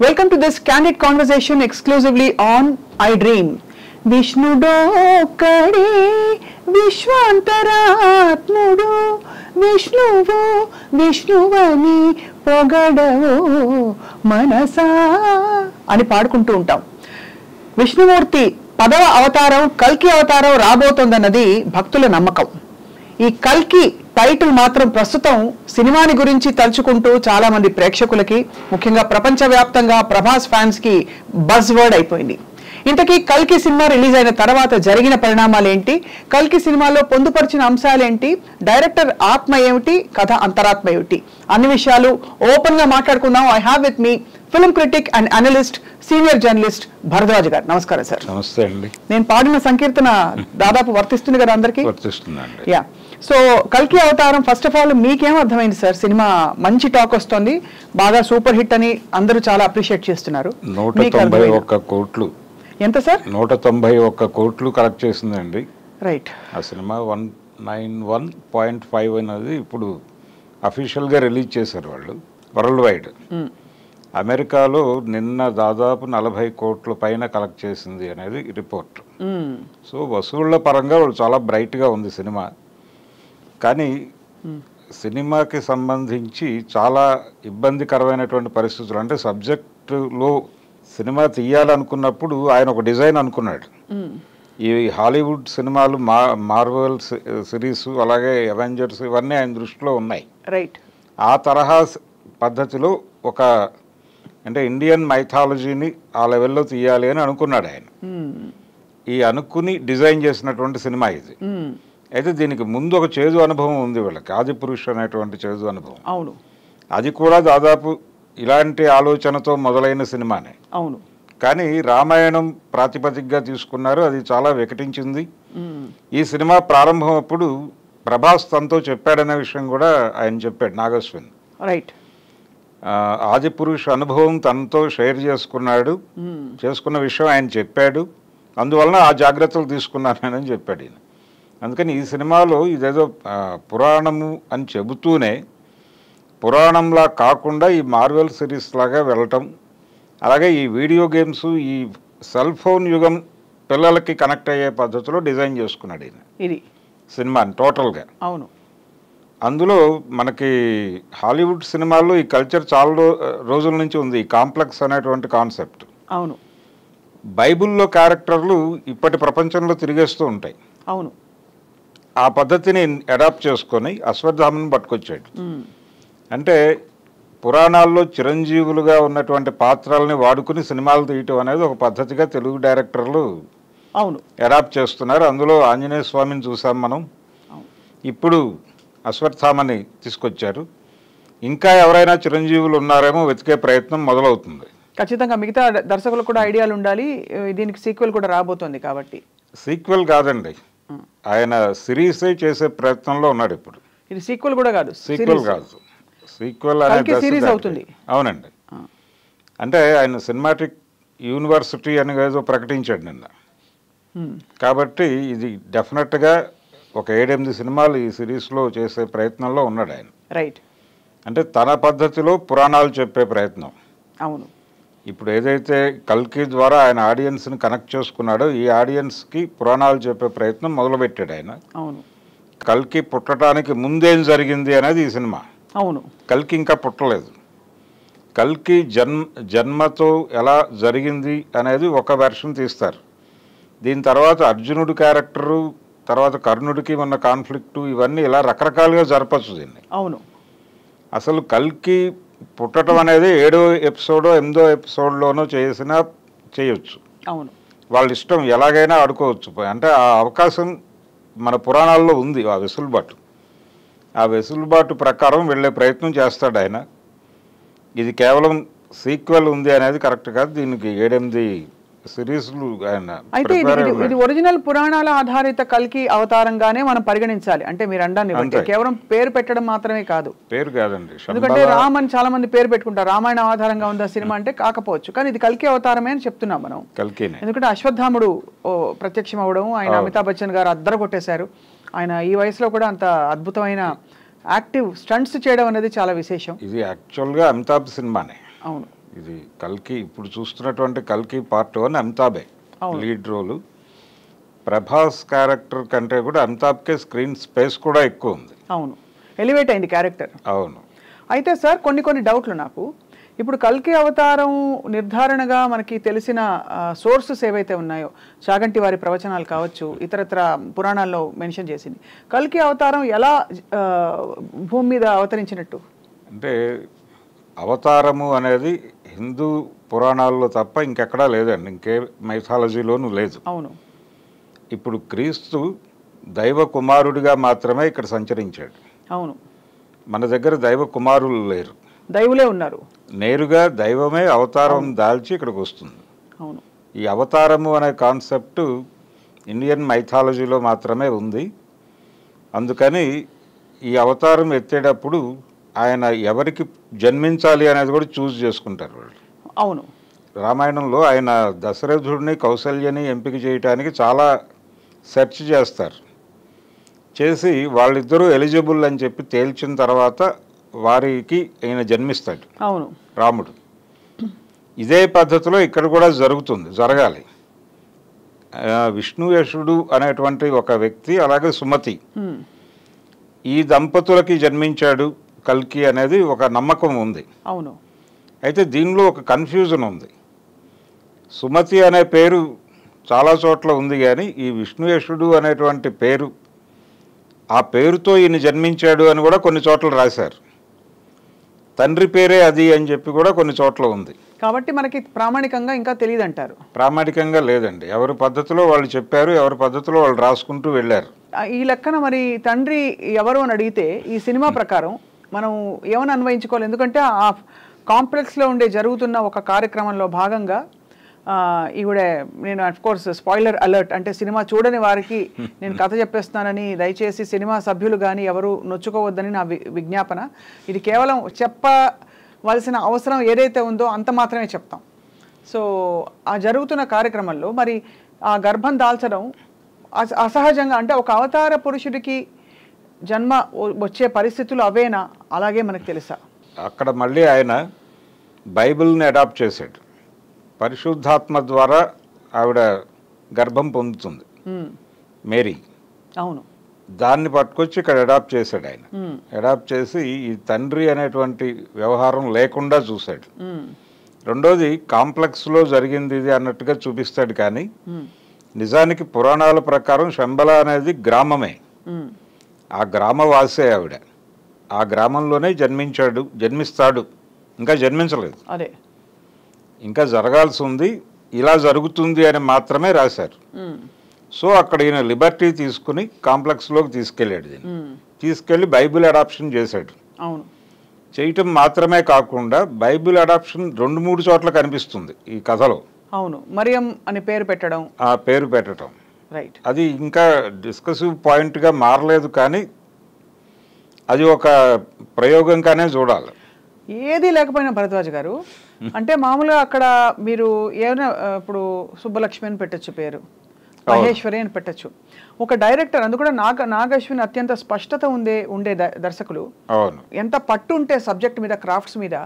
Welcome to this candid conversation exclusively on I Dream. విష్ణుడోక్కడే విశ్వాంతరాత్ముడు విష్ణువు విష్ణువని పొగడవు మనసా అని పాడుకుంటూ ఉంటాం. విష్ణుమూర్తి 10వ అవతారం కల్కి అవతారం రాబోతోందన్నది భక్తుల నమ్మకం. ఈ కల్కి టైటిల్ మాత్రం ప్రస్తుతం సినిమాని గురించి తలుచుకుంటూ చాలా మంది ప్రేక్షకులకి, ముఖ్యంగా ప్రపంచవ్యాప్తంగా ప్రభాస్ ఫ్యాన్స్ కి బజ్ వర్డ్ అయిపోయింది. ఇంతకీ కల్కి సినిమా రిలీజ్ అయిన తర్వాత జరిగిన పరిణామాలు ఏంటి, కల్కి సినిమాలో పొందుపరిచిన అంశాలేంటి, డైరెక్టర్ ఆత్మ ఏమిటి, కథ అంతరాత్మ ఏమిటి, అన్ని విషయాలు ఓపెన్ గా మాట్లాడుకుందాం. I have with me film critic and analyst, senior journalist Bharadwaj గారు. నమస్కారం సార్. నమస్తే అండి. నేను పాడిన సంకీర్తన దాదాపు వర్తిస్తుంది కదా అందరికి? వర్తిస్తుందండి. యా. సో కల్కి అవతారం ఫస్ట్ ఆఫ్ ఆల్ మీకేం అర్థమైంది సార్? సినిమా మంచి టాక్ వస్తుంది, బాగా సూపర్ హిట్ అని అందరూ చాలా అప్రిషియేట్ చేస్తున్నారు. 191 కోట్లు. ఎంత సార్? 191 కోట్లు కలెక్ట్ చేసిందండి. రైట్. ఆ సినిమా 191.5 అనేది ఇప్పుడు అఫీషియల్గా రిలీజ్ చేశారు వాళ్ళు వరల్డ్ వైడ్. అమెరికాలో నిన్న దాదాపు 40 కోట్ల పైన కలెక్ట్ చేసింది అనేది రిపోర్ట్. సో వసూళ్ల పరంగా వాళ్ళు చాలా బ్రైట్గా ఉంది సినిమా. కానీ సినిమాకి సంబంధించి చాలా ఇబ్బందికరమైనటువంటి పరిస్థితులు, అంటే సబ్జెక్టులో సినిమా తీయాలనుకున్నప్పుడు ఆయన ఒక డిజైన్ అనుకున్నాడు. ఈ హాలీవుడ్ సినిమాలు, మార్వెల్ సిరీస్, అలాగే అవెంజర్స్, ఇవన్నీ ఆయన దృష్టిలో ఉన్నాయి. రైట్. ఆ తరహా పద్ధతిలో ఒక, అంటే ఇండియన్ మైథాలజీని ఆ లెవెల్లో తీయాలి అని అనుకున్నాడు ఆయన. ఈ అనుకుని డిజైన్ చేసినటువంటి సినిమా ఇది. అయితే దీనికి ముందు ఒక చేదు అనుభవం ఉంది వీళ్ళకి, ఆదిపురుష్ అనేటువంటి చేదు అనుభవం. అవును. అది కూడా దాదాపు ఇలాంటి ఆలోచనతో మొదలైన సినిమానే. అవును. కానీ రామాయణం ప్రాతిపదికగా తీసుకున్నారు, అది చాలా వికటించింది. ఈ సినిమా ప్రారంభం అప్పుడు ప్రభాస్ తనతో చెప్పాడనే విషయం కూడా ఆయన చెప్పాడు, నాగశ్విన్. రైట్. ఆదిపురుష్ అనుభవం తనతో షేర్ చేసుకున్నాడు, చేసుకున్న విషయం ఆయన చెప్పాడు, అందువలన ఆ జాగ్రత్తలు తీసుకున్నానని చెప్పాడు ఈయన. అందుకని ఈ సినిమాలో ఇదేదో పురాణము అని చెబుతూనే పురాణంలా కాకుండా ఈ మార్వెల్ సిరీస్ లాగా వెళ్ళటం, అలాగే ఈ వీడియో గేమ్స్, ఈ సెల్ ఫోన్ యుగం పిల్లలకి కనెక్ట్ అయ్యే పద్ధతిలో డిజైన్ చేసుకున్నాడు ఈయన ఇది సినిమాని టోటల్గా. అవును. అందులో మనకి హాలీవుడ్ సినిమాల్లో ఈ కల్చర్ చాలా రోజుల నుంచి ఉంది, ఈ కాంప్లెక్స్ అనేటువంటి కాన్సెప్ట్. అవును. బైబిల్లో క్యారెక్టర్లు ఇప్పటి ప్రపంచంలో తిరిగేస్తూ ఉంటాయి. అవును. ఆ పద్ధతిని అడాప్ట్ చేసుకొని అశ్వత్థామను పట్టుకొచ్చాడు. అంటే పురాణాల్లో చిరంజీవులుగా ఉన్నటువంటి పాత్రల్ని వాడుకుని సినిమాలు తీయటం అనేది ఒక పద్ధతిగా తెలుగు డైరెక్టర్లు అవును అడాప్ట్ చేస్తున్నారు. అందులో ఆంజనేయ స్వామిని చూసాం మనం, ఇప్పుడు అశ్వత్థామని తీసుకొచ్చారు. ఇంకా ఎవరైనా చిరంజీవులు ఉన్నారేమో వెతికే ప్రయత్నం మొదలవుతుంది. ఖచ్చితంగా మిగతా దర్శకులకు కూడా ఐడియాలు ఉండాలి, దీనికి సీక్వెల్ కూడా రాబోతోంది కాబట్టి. సీక్వెల్ కాదండి, ఆయన సిరీసే చేసే ప్రయత్నంలో ఉన్నాడు ఇప్పుడు. ఇది సీక్వెల్ కూడా కాదు, సీక్వెల్ కాదు, సీక్వెల్ అనేది సిరీస్ అవుతుంది. అవునండి. అంటే ఆయన సినిమాటిక్ యూనివర్సిటీ అని ఏదో ప్రకటించాడు నిన్న. కాబట్టి ఇది డెఫినెట్గా ఒక 7-8 సినిమాలు ఈ సిరీస్లో చేసే ప్రయత్నంలో ఉన్నాడు ఆయన. రైట్. అంటే తన పద్ధతిలో పురాణాలు చెప్పే ప్రయత్నం. అవును. ఇప్పుడు ఏదైతే కల్కి ద్వారా ఆయన ఆడియన్స్ని కనెక్ట్ చేసుకున్నాడో, ఈ ఆడియన్స్కి పురాణాలు చెప్పే ప్రయత్నం మొదలుపెట్టాడు ఆయన. అవును. కల్కి పుట్టడానికి ముందేం జరిగింది అనేది ఈ సినిమా. అవును. కల్కి ఇంకా పుట్టలేదు. కల్కి జన్మతో ఎలా జరిగింది అనేది ఒక వెర్షన్ తీస్తారు. దీని తర్వాత అర్జునుడి క్యారెక్టరు, తర్వాత కర్ణుడికి ఉన్న కాన్ఫ్లిక్టు, ఇవన్నీ ఇలా రకరకాలుగా జరపచ్చు దీన్ని. అవును. అసలు కల్కి పుట్టడం అనేది 7వ ఎపిసోడో 8వ ఎపిసోడ్లోనో చేయొచ్చు. అవును. వాళ్ళ ఇష్టం, ఎలాగైనా ఆడుకోవచ్చు. అంటే ఆ అవకాశం మన పురాణాల్లో ఉంది, ఆ వెసులుబాటు. ఆ వెసులుబాటు ప్రకారం వెళ్ళే ప్రయత్నం చేస్తాడు ఆయన. ఇది కేవలం సీక్వెల్ ఉంది అనేది కరెక్ట్ కాదు, దీనికి 7-8 సిరీస్లు ఆయన. అయితే ఇది ఒరిజినల్ పురాణాల ఆధారిత కల్కి అవతారంగానే మనం పరిగణించాలి. అంటే మీరు అండాన్ని కేవలం పేరు పెట్టడం మాత్రమే కాదు. పేరు కాదండి, ఎందుకంటే రామ్ అని చాలా మంది పేరు పెట్టుకుంటారు, రామాయణ ఆధారంగా ఉందా సినిమా అంటే కాకపోవచ్చు, కానీ ఇది కల్కి అవతారమే అని చెప్తున్నాం మనం. కల్కినే. ఎందుకంటే అశ్వత్థాముడు ప్రత్యక్షం అవడం, ఆయన అమితాబ్ బచ్చన్ గారు అద్దర కొట్టేశారు. ఆయన ఈ వయసులో కూడా అంత అద్భుతమైన యాక్టివ్ స్టంట్స్ చేయడం అనేది చాలా విశేషం. ఇది యాక్చువల్గా అమితాబ్ సినిమానే. అవును. ఇది కల్కి ఇప్పుడు చూస్తున్నటువంటి కల్కి పార్ట్ 1 అమితాబే లీడ్ రోలు. ప్రభాస్ క్యారెక్టర్ కంటే కూడా అమితాబ్కే స్క్రీన్ స్పేస్ కూడా ఎక్కువ ఉంది. అవును, ఎలివేట్ అయింది క్యారెక్టర్. అవును. అయితే సార్ కొన్ని డౌట్లు నాకు. ఇప్పుడు కల్కి అవతారం నిర్ధారణగా మనకి తెలిసిన సోర్సెస్ ఏవైతే ఉన్నాయో, చాగంటి వారి ప్రవచనాలు కావచ్చు, ఇతరత్ర పురాణాల్లో మెన్షన్ చేసింది, కల్కి అవతారం ఎలా భూమి మీద అవతరించినట్టు? అంటే అవతారము అనేది హిందూ పురాణాల్లో తప్ప ఇంకెక్కడా లేదండి, ఇంకే మైథాలజీలోనూ లేదు. అవును. ఇప్పుడు క్రీస్తు దైవ కుమారుడిగా మాత్రమే ఇక్కడ సంచరించాడు. అవును. మన దగ్గర దైవ కుమారులు లేరు, దైవులే ఉన్నారు. నేరుగా దైవమే అవతారం దాల్చి ఇక్కడికి వస్తుంది. అవును. ఈ అవతారము అనే కాన్సెప్ట్ ఇండియన్ మైథాలజీలో మాత్రమే ఉంది. అందుకని ఈ అవతారం ఎత్తేటప్పుడు ఆయన ఎవరికి జన్మించాలి అనేది కూడా చూస్ చేసుకుంటారు వాళ్ళు. అవును. రామాయణంలో ఆయన దశరథుడిని కౌసల్యని ఎంపిక చేయడానికి చాలా సెర్చ్ చేస్తారు. చేసి వాళ్ళిద్దరూ ఎలిజిబుల్ అని చెప్పి తేల్చిన తర్వాత వారికి ఆయన జన్మిస్తాడు. అవును. రాముడు. ఇదే పద్ధతిలో ఇక్కడ కూడా జరగాలి. విష్ణుయశుడు అనేటువంటి ఒక వ్యక్తి, అలాగే సుమతి, ఈ దంపతులకి జన్మించాడు కల్కి అనేది ఒక నమ్మకం ఉంది. అవును. అయితే దీనిలో ఒక కన్ఫ్యూజన్ ఉంది. సుమతి అనే పేరు చాలా చోట్ల ఉంది, కానీ ఈ విష్ణుయశుడు అనేటువంటి పేరు, ఆ పేరుతో ఈయన జన్మించాడు అని కూడా కొన్ని చోట్ల రాశారు. తండ్రి పేరే అది అని చెప్పి కూడా కొన్ని చోట్ల ఉంది. కాబట్టి మనకి ప్రామాణికంగా ఇంకా తెలియదు అంటారు. ప్రామాణికంగా లేదండి, ఎవరి పద్ధతిలో వాళ్ళు చెప్పారు, ఎవరి పద్ధతిలో వాళ్ళు రాసుకుంటూ వెళ్ళారు. ఈ లెక్కన మరి తండ్రి ఎవరు అని అడిగితే ఈ సినిమా ప్రకారం మనం ఏమని అన్వయించుకోవాలి? ఎందుకంటే ఆ కాంప్లెక్స్లో జరుగుతున్న ఒక కార్యక్రమంలో భాగంగా ఈవిడ, నేను అఫ్కోర్స్ స్పాయిలర్ అలర్ట్, అంటే సినిమా చూడని వారికి నేను కథ చెప్పేస్తున్నానని దయచేసి సినిమా సభ్యులు కానీ ఎవరు నొచ్చుకోవద్దని నా విజ్ఞాపన. ఇది కేవలం చెప్పవలసిన అవసరం ఏదైతే ఉందో అంత మాత్రమే చెప్తాం. సో ఆ జరుగుతున్న కార్యక్రమంలో మరి ఆ గర్భం దాల్చడం అసహజంగా, అంటే ఒక అవతార పురుషుడికి జన్మ వచ్చే పరిస్థితులు అవేనా? అలాగే మనకు తెలుసా? అక్కడ మళ్ళీ ఆయన బైబిల్ని అడాప్ట్ చేశాడు. పరిశుద్ధాత్మ ద్వారా ఆవిడ గర్భం పొందుతుంది మేరీ. అవును. దాన్ని పట్టుకొచ్చి ఇక్కడ అడాప్ట్ చేశాడు ఆయన. అడాప్ట్ చేసి ఈ తండ్రి అనేటువంటి వ్యవహారం లేకుండా చూశాడు. రెండోది, కాంప్లెక్స్లో జరిగింది ఇది అన్నట్టుగా చూపిస్తాడు, కానీ నిజానికి పురాణాల ప్రకారం శంబల అనేది గ్రామమే. ఆ గ్రామవాసే ఆవిడ. ఆ గ్రామంలోనే జన్మిస్తాడు, ఇంకా జన్మించలేదు. అదే ఇంకా జరగాల్సి ఉంది, ఇలా జరుగుతుంది అని మాత్రమే రాశారు. సో అక్కడ ఈయన లిబర్టీ తీసుకుని కాంప్లెక్స్లోకి తీసుకెళ్ళాడు. దీన్ని తీసుకెళ్ళి బైబిల్ అడాప్షన్ చేశాడు. అవును. చేయటం మాత్రమే కాకుండా బైబిల్ అడాప్షన్ 2-3 చోట్ల కనిపిస్తుంది ఈ కథలో. అవును. మరియం అని పేరు పెట్టడం, ఆ పేరు పెట్టడం, రైట్, అది ఇంకా డిస్కసివ్ పాయింట్గా మారలేదు, కానీ అది ఒక ప్రయోగంగానే చూడాలి. ఏది లేకపోయినా భరద్వాజ్ గారు, అంటే మామూలుగా అక్కడ మీరు ఏమైనా ఇప్పుడు సుబ్బలక్ష్మి అని పెట్టచ్చు పేరు, మహేశ్వరి అని పెట్టచ్చు. ఒక డైరెక్టర్, అందుకు కూడా నాగశ్విన్ అత్యంత స్పష్టత ఉండే దర్శకులు, ఎంత పట్టు ఉంటే సబ్జెక్ట్ మీద, క్రాఫ్ట్స్ మీద,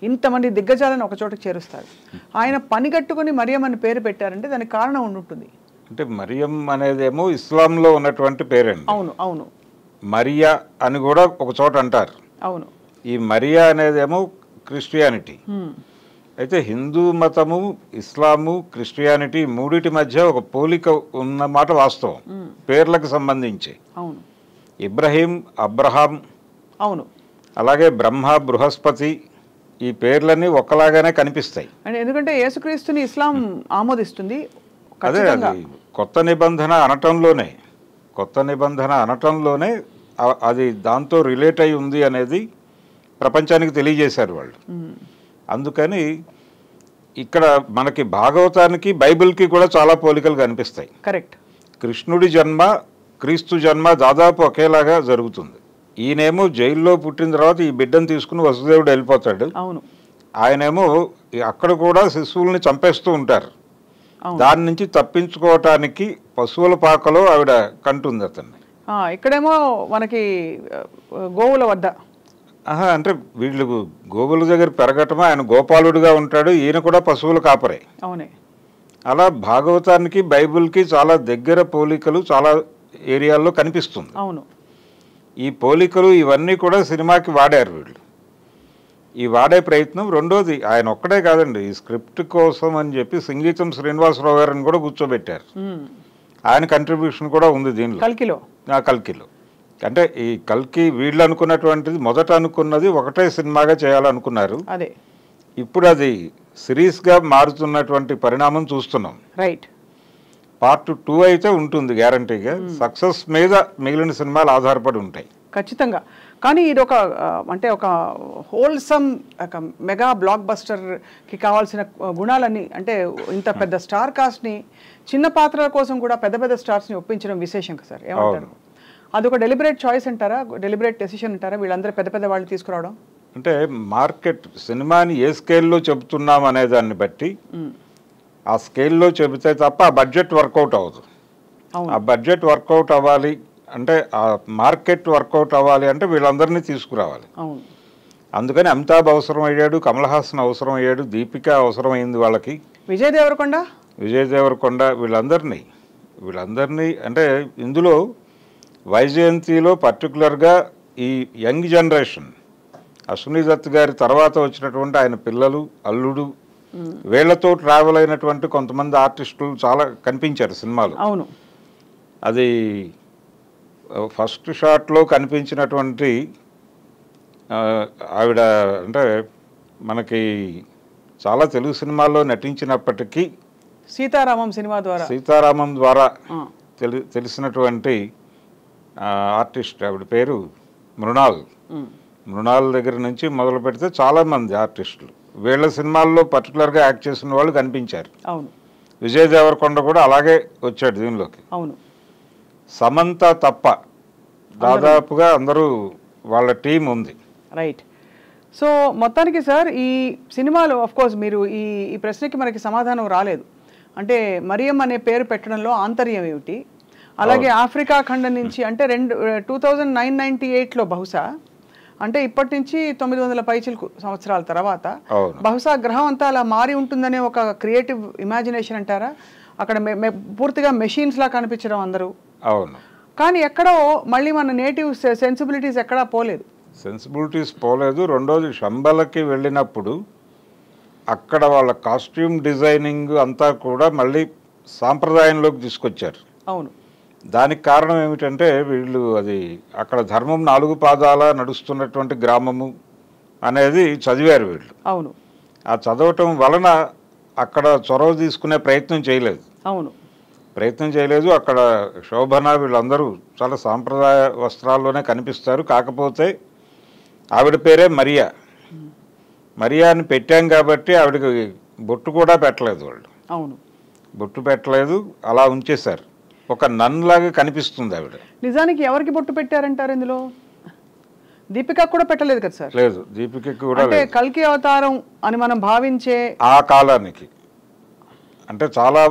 ఇంతమంది దిగ్గజాలను ఒక చోటకి చేరుస్తారు. ఆయన పనిగట్టుకుని మరియం అని పేరు పెట్టారంటే దానికి కారణం ఉంటుంది. అంటే మరియం అనేదేమో ఇస్లాంలో ఉన్నటువంటి పేరండి. అవును. అవును. మరియా అని కూడా ఒక చోట అంటారు. అవును. ఈ మరియా అనేదేమో క్రిస్టియానిటీ. అయితే హిందూ మతము, ఇస్లాము, క్రిస్టియానిటీ మూడిటి మధ్య ఒక పోలిక ఉన్నమాట వాస్తవం పేర్లకు సంబంధించి. అవును. ఇబ్రహీం, అబ్రహాం, అవును, అలాగే బ్రహ్మ, బృహస్పతి, ఈ పేర్లన్నీ ఒకలాగానే కనిపిస్తాయి. ఎందుకంటే యేసుక్రీస్తుని ఇస్లాం ఆమోదిస్తుంది. అదే, అది కొత్త నిబంధన అనటంలోనే అది దాంతో రిలేట్ అయి ఉంది అనేది ప్రపంచానికి తెలియజేశారు వాళ్ళు. అందుకని ఇక్కడ మనకి భాగవతానికి, బైబిల్కి కూడా చాలా పోలికలు కనిపిస్తాయి. కరెక్ట్. కృష్ణుడి జన్మ, క్రీస్తు జన్మ దాదాపు ఒకేలాగా జరుగుతుంది. ఈయనేమో జైల్లో పుట్టిన తర్వాత ఈ బిడ్డను తీసుకుని వసుదేవుడు వెళ్ళిపోతాడు. అవును. ఆయనేమో అక్కడ కూడా శిశువుల్ని చంపేస్తూ ఉంటారు. దాని నుంచి తప్పించుకోవటానికి పశువుల పాకలో ఆవిడ కంటుంది అతన్ని. ఇక్కడేమో మనకి గోవుల వద్ద అంటే వీళ్ళు గోవుల దగ్గర పెరగటమా, ఆయన గోపాలుడిగా ఉంటాడు, ఈయన కూడా పశువులు కాపరే. అవునే. అలా భాగవతానికి బైబిల్కి చాలా దగ్గర పోలికలు చాలా ఏరియాల్లో కనిపిస్తుంది. అవును. ఈ పోలికలు ఇవన్నీ కూడా సినిమాకి వాడారు వీళ్ళు. ఈ వాడే ప్రయత్నం. రెండోది ఆయన ఒక్కడే కాదండి, ఈ స్క్రిప్ట్ కోసం అని చెప్పి సంగీతం శ్రీనివాసరావు గారిని కూడా కూర్చోబెట్టారు. ఆయన కంట్రిబ్యూషన్ కూడా ఉంది దీనిలో, కల్కిలో. అంటే ఈ కల్కి వీళ్ళు అనుకున్నటువంటిది మొదట అనుకున్నది ఒకటే సినిమాగా చేయాలనుకున్నారు. అదే ఇప్పుడు అది సిరీస్గా మారుతున్నటువంటి పరిణామం చూస్తున్నాం. రైట్. పార్ట్ 2 అయితే ఉంటుంది గ్యారంటీగా. సక్సెస్ మీద మిగిలిన సినిమాలు ఆధారపడి ఉంటాయి ఖచ్చితంగా. కానీ ఇది ఒక అంటే ఒక హోల్సమ్ ఒక మెగా బ్లాక్ బస్టర్కి కావాల్సిన గుణాలన్నీ, అంటే ఇంత పెద్ద స్టార్ కాస్ట్ని చిన్న పాత్రల కోసం కూడా పెద్ద పెద్ద స్టార్స్ని ఒప్పించడం విశేషం కదా సార్, ఏమంటారు? అదొక డెలిబరేట్ చాయిస్ అంటారా, డెలిబరేట్ డెసిషన్ అంటారా వీళ్ళందరూ పెద్ద పెద్ద వాళ్ళు తీసుకురావడం? అంటే మార్కెట్ సినిమాని ఏ స్కేల్లో చెబుతున్నాం అనే దాన్ని బట్టి ఆ స్కేల్లో చెబితే తప్ప ఆ బడ్జెట్ వర్కౌట్ అవ్వదు. ఆ బడ్జెట్ వర్కౌట్ అవ్వాలి అంటే, ఆ మార్కెట్ వర్కౌట్ అవ్వాలి అంటే వీళ్ళందరినీ తీసుకురావాలి. అందుకని అమితాబ్ అవసరం అయ్యాడు, కమల్ హాసన్ అవసరం అయ్యాడు, దీపిక అవసరం అయింది వాళ్ళకి, విజయ్ దేవరకొండ వీళ్ళందరినీ అంటే ఇందులో వైజయంతిలో పర్టికులర్గా ఈ యంగ్ జనరేషన్ అశ్విని దత్ గారి తర్వాత వచ్చినటువంటి ఆయన పిల్లలు, అల్లుడు, వీళ్లతో ట్రావెల్ అయినటువంటి కొంతమంది ఆర్టిస్టులు చాలా కనిపించారు సినిమాలో. అవును. అది ఫస్ట్ షాట్లో కనిపించినటువంటి ఆవిడ అంటే మనకి చాలా తెలుగు సినిమాల్లో నటించినప్పటికీ సీతారామం ద్వారా తెలిసినటువంటి ఆర్టిస్ట్ ఆవిడ పేరు మృణాల్ దగ్గర నుంచి మొదలు పెడితే చాలామంది ఆర్టిస్టులు వీళ్ళ సినిమాల్లో పర్టికులర్గా యాక్ట్ చేసిన వాళ్ళు కనిపించారు. విజయ్ దేవరకొండ కూడా అలాగే వచ్చాడు దీనిలోకి. సమంత తప్ప దాదాపుగా అందరూ వాళ్ళ టీం ఉంది. రైట్. సో మొత్తానికి సార్ ఈ సినిమాలో ఆఫ్ కోర్స్ మీరు ఈ ప్రశ్నకి మనకి సమాధానం రాలేదు. అంటే మరియం అనే పేరు పెట్టడంలో ఆంతర్యం ఏమిటి, అలాగే ఆఫ్రికా ఖండం నుంచి అంటే 2998లో బహుశా అంటే ఇప్పటి నుంచి 900 పైచిలకు సంవత్సరాల తర్వాత బహుశా గ్రహం అంతా అలా మారి ఉంటుందనే ఒక క్రియేటివ్ ఇమాజినేషన్ అంటారా? అక్కడ పూర్తిగా మెషిన్స్ లా కనిపించడం అందరూ. అవును. కానీ ఎక్కడో మళ్ళీ మన నేటివ్ సెన్సిబిలిటీస్ ఎక్కడా పోలేదు. రెండోది శంబలకి వెళ్ళినప్పుడు అక్కడ వాళ్ళ కాస్ట్యూమ్ డిజైనింగ్ అంతా కూడా మళ్ళీ సాంప్రదాయంలోకి తీసుకొచ్చారు. అవును. దానికి కారణం ఏమిటంటే వీళ్ళు అది అక్కడ ధర్మం 4 పాదాల నడుస్తున్నటువంటి గ్రామము అనేది చదివారు వీళ్ళు. అవును. ఆ చదవటం వలన అక్కడ చొరవ తీసుకునే ప్రయత్నం చేయలేదు. అక్కడ శోభన వీళ్ళందరూ చాలా సాంప్రదాయ వస్త్రాల్లోనే కనిపిస్తారు. కాకపోతే ఆవిడ పేరే మరియా అని పెట్టాం కాబట్టి ఆవిడకి బొట్టు కూడా పెట్టలేదు వాళ్ళు. అవును. బొట్టు పెట్టలేదు, అలా ఉంచేశారు. ఒక నన్ లాగా కనిపిస్తుంది ఆవిడ. నిజానికి ఎవరికి బొట్టు పెట్టారంటారు ఇందులో? దీపిక కూడా పెట్టలేదు కదా సార్? లేదు, దీపిక కూడా అంటే కల్కి అవతారం అని మనం భావించే ఆ కాలానికి అంటే చాలా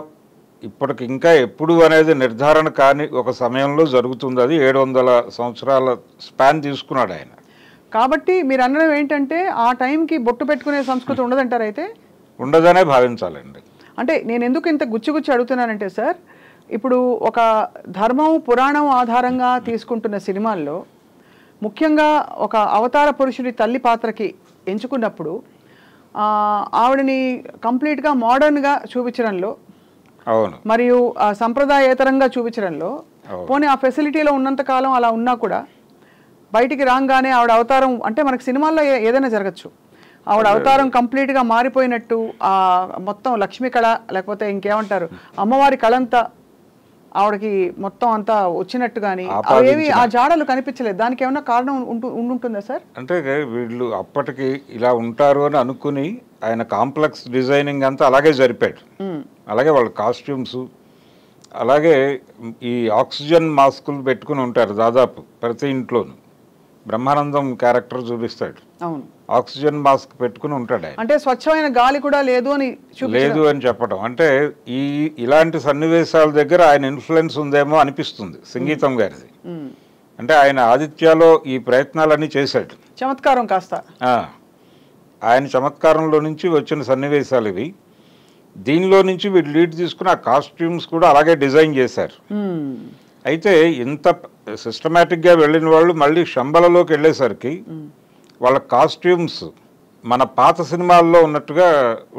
ఇప్పటికి ఇంకా ఎప్పుడు అనేది నిర్ధారణ కాని ఒక సమయంలో జరుగుతుంది. అది 700 సంవత్సరాల స్పాన్ తీసుకున్నాడు ఆయన. కాబట్టి మీరు అనడం ఏంటంటే ఆ టైంకి బొట్టు పెట్టుకునే సంస్కృతి ఉండదంటారు? అయితే ఉండదనే భావించాలండి. అంటే నేను ఎందుకు ఇంత గుచ్చి అడుగుతున్నానంటే సార్, ఇప్పుడు ఒక ధర్మం పురాణం ఆధారంగా తీసుకుంటున్న సినిమాల్లో ముఖ్యంగా ఒక అవతార పురుషుడి తల్లి పాత్రకి ఎంచుకున్నప్పుడు ఆవిడని కంప్లీట్గా మోడర్న్గా చూపించడంలో మరియు సంప్రదాయేతరంగా చూపించడంలో పోనీ ఆ ఫెసిలిటీలో ఉన్నంతకాలం అలా ఉన్నా కూడా బయటికి రాగానే ఆవిడ అవతారం అంటే మనకి సినిమాల్లో ఏదైనా జరగచ్చు, ఆవిడ అవతారం కంప్లీట్గా మారిపోయినట్టు మొత్తం లక్ష్మీ కళ లేకపోతే ఇంకేమంటారు అమ్మవారి కళంతా ఆవిడకి మొత్తం అంతా వచ్చినట్టు కానీ అవేవి ఆ జాడలు కనిపించలేదు. దానికి ఏమన్నా కారణం ఉంటుందా సార్? అంటే వీళ్ళు అప్పటికి ఇలా ఉంటారు అని అనుకుని ఆయన కాంప్లెక్స్ డిజైనింగ్ అంతా అలాగే జరిపాడు. అలాగే వాళ్ళ కాస్ట్యూమ్స్ అలాగే ఈ ఆక్సిజన్ మాస్కులు పెట్టుకుని ఉంటారు దాదాపు ప్రతి ఇంట్లోనూ. బ్రహ్మానందం క్యారెక్టర్ చూపిస్తాడు, అవును, ఆక్సిజన్ మాస్క్ పెట్టుకుని ఉంటాడు. అంటే స్వచ్ఛమైన గాలి కూడా లేదు అని చెప్పడం అంటే ఇలాంటి సన్నివేశాల దగ్గర ఆయన ఇన్ఫ్లుయెన్స్ ఉందేమో అనిపిస్తుంది సంగీతం గారిది. అంటే ఆయన ఆదిత్యలో ఈ ప్రయత్నాలన్నీ చేశాడు. చమత్కారం కాస్త ఆయన చమత్కారంలో నుంచి వచ్చిన సన్నివేశాలు ఇవి. దీనిలో నుంచి వీళ్ళు లీడ్ తీసుకుని ఆ కాస్ట్యూమ్స్ కూడా అలాగే డిజైన్ చేశారు. అయితే ఇంత సిస్టమేటిక్గా వెళ్ళిన వాళ్ళు మళ్ళీ శంబలలోకి వెళ్ళేసరికి వాళ్ళ కాస్ట్యూమ్స్ మన పాత సినిమాల్లో ఉన్నట్టుగా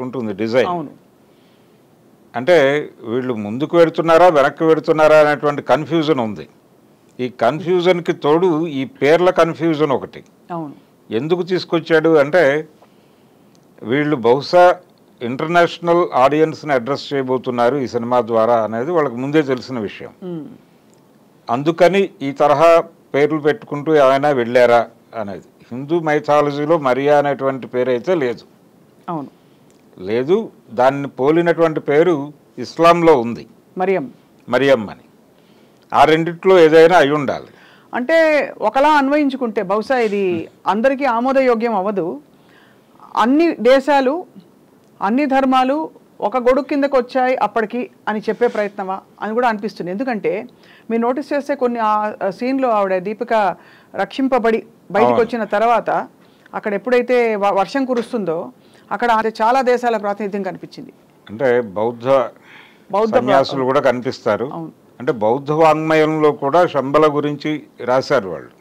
ఉంటుంది డిజైన్. అంటే వీళ్ళు ముందుకు వెడుతున్నారా వెనక్కి వెడుతున్నారా అనేటువంటి కన్ఫ్యూజన్ ఉంది. ఈ కన్ఫ్యూజన్కి తోడు ఈ పేర్ల కన్ఫ్యూజన్ ఒకటి. ఎందుకు తీసుకొచ్చాడు అంటే వీళ్ళు బహుశా ఇంటర్నేషనల్ ఆడియన్స్ని అడ్రస్ చేయబోతున్నారు ఈ సినిమా ద్వారా అనేది వాళ్ళకి ముందే తెలిసిన విషయం. అందుకని ఈ తరహా పేర్లు పెట్టుకుంటూ ఏమైనా వెళ్ళారా అనేది. హిందూ మైథాలజీలో మరియా అనేటువంటి పేరు అయితే లేదు. లేదు, దాన్ని పోలినటువంటి పేరు ఇస్లాంలో ఉంది, మరియం అని. ఆ రెండిట్లో ఏదైనా అయి ఉండాలి. అంటే ఒకలా అన్వయించుకుంటే బహుశా ఇది అందరికీ ఆమోదయోగ్యం అవ్వదు. అన్ని దేశాలు అన్ని ధర్మాలు ఒక గొడుగు కిందకు వచ్చాయి అప్పటికి అని చెప్పే ప్రయత్నమా అని కూడా అనిపిస్తుంది. ఎందుకంటే మీరు నోటీస్ చేస్తే కొన్ని ఆ సీన్లో ఆవిడ దీపిక రక్షింపబడి బయటకు వచ్చిన తర్వాత అక్కడ ఎప్పుడైతే వర్షం కురుస్తుందో అక్కడ చాలా దేశాల ప్రాతినిధ్యం కనిపించింది. అంటే బౌద్ధ సన్యాసులు కూడా కనిపిస్తారు. అంటే బౌద్ధ వాంగ్మయంలో కూడా శంబల గురించి రాశారు వాళ్ళు.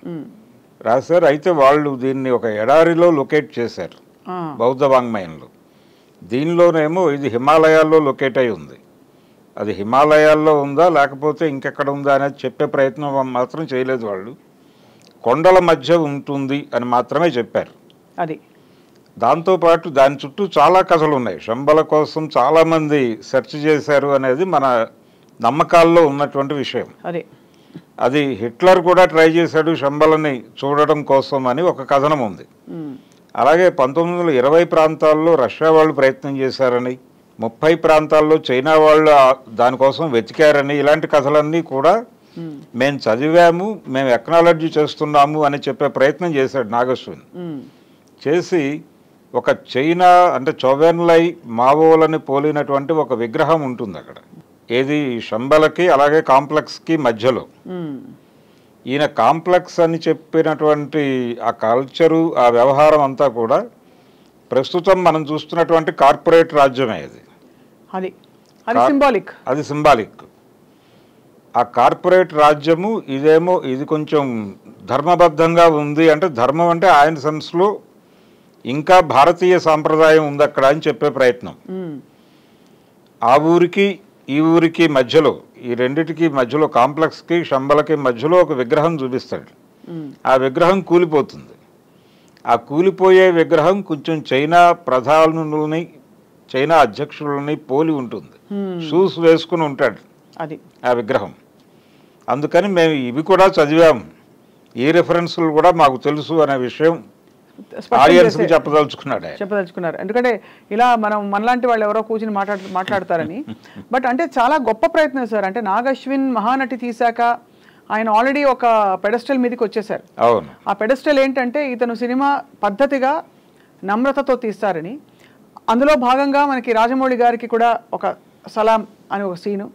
రాశారు. అయితే వాళ్ళు దీన్ని ఒక ఎడారిలో లొకేట్ చేశారు బౌద్ధ వాంగ్మయంలో. దీనిలోనేమో ఇది హిమాలయాల్లో లొకేట్ అయి ఉంది. అది హిమాలయాల్లో ఉందా లేకపోతే ఇంకెక్కడ ఉందా అనేది చెప్పే ప్రయత్నం మాత్రం చేయలేదు వాళ్ళు. కొండల మధ్య ఉంటుంది అని మాత్రమే చెప్పారు. అది దాంతోపాటు దాని చుట్టూ చాలా కథలు ఉన్నాయి. శంబల కోసం చాలామంది సెర్చ్ చేశారు అనేది మన నమ్మకాల్లో ఉన్నటువంటి విషయం. అది హిట్లర్ కూడా ట్రై చేశాడు శంబలని చూడడం కోసం అని ఒక కథనం ఉంది. అలాగే 1920 ప్రాంతాల్లో రష్యా వాళ్ళు ప్రయత్నం చేశారని, 30 ప్రాంతాల్లో చైనా వాళ్ళు దానికోసం వెతికారని, ఇలాంటి కథలన్నీ కూడా మేము చదివాము, మేము ఎక్నాలజీ చేస్తున్నాము అని చెప్పే ప్రయత్నం చేశాడు నాగశ్విన్. చేసి ఒక చైనా అంటే చౌవెన్లై మావోలని పోలినటువంటి ఒక విగ్రహం ఉంటుంది అక్కడ, ఏది శంబలకి అలాగే కాంప్లెక్స్కి మధ్యలో. ఈయన కాంప్లెక్స్ అని చెప్పినటువంటి ఆ కల్చరు ఆ వ్యవహారం అంతా కూడా ప్రస్తుతం మనం చూస్తున్నటువంటి కార్పొరేట్ రాజ్యమే. అది సింబాలిక్. ఆ కార్పొరేట్ రాజ్యము ఇదేమో ఇది కొంచెం ధర్మబద్ధంగా ఉంది. అంటే ధర్మం అంటే ఆయన సెన్స్లో ఇంకా భారతీయ సాంప్రదాయం ఉంది అక్కడ అని చెప్పే ప్రయత్నం. ఆ ఊరికి ఈ ఊరికి మధ్యలో, ఈ రెండిటికి మధ్యలో, కాంప్లెక్స్కి శంబలకి మధ్యలో ఒక విగ్రహం చూపిస్తాడు. ఆ విగ్రహం కూలిపోతుంది. ఆ కూలిపోయే విగ్రహం కొంచెం చైనా ప్రధానులని, చైనా అధ్యక్షులని పోలి ఉంటుంది. షూస్ వేసుకుని ఉంటాడు అది ఆ విగ్రహం. అందుకని మేము ఇవి కూడా చదివాము, ఈ రెఫరెన్స్లు కూడా మాకు తెలుసు అనే విషయం చెప్పదలుచుకున్నారు. ఎందుకంటే ఇలా మనలాంటి వాళ్ళు ఎవరో కూర్చుని మాట్లాడతారని. బట్ అంటే చాలా గొప్ప ప్రయత్నం సార్. అంటే నాగశ్విన్ మహానటి తీశాక ఆయన ఆల్రెడీ ఒక పెడస్టల్ మీదకి వచ్చేసారు. ఆ పెడస్టల్ ఏంటంటే ఇతను సినిమా పద్ధతిగా నమ్రతతో తీస్తారని. అందులో భాగంగా మనకి రాజమౌళి గారికి కూడా ఒక సలాం అని ఒక సీను,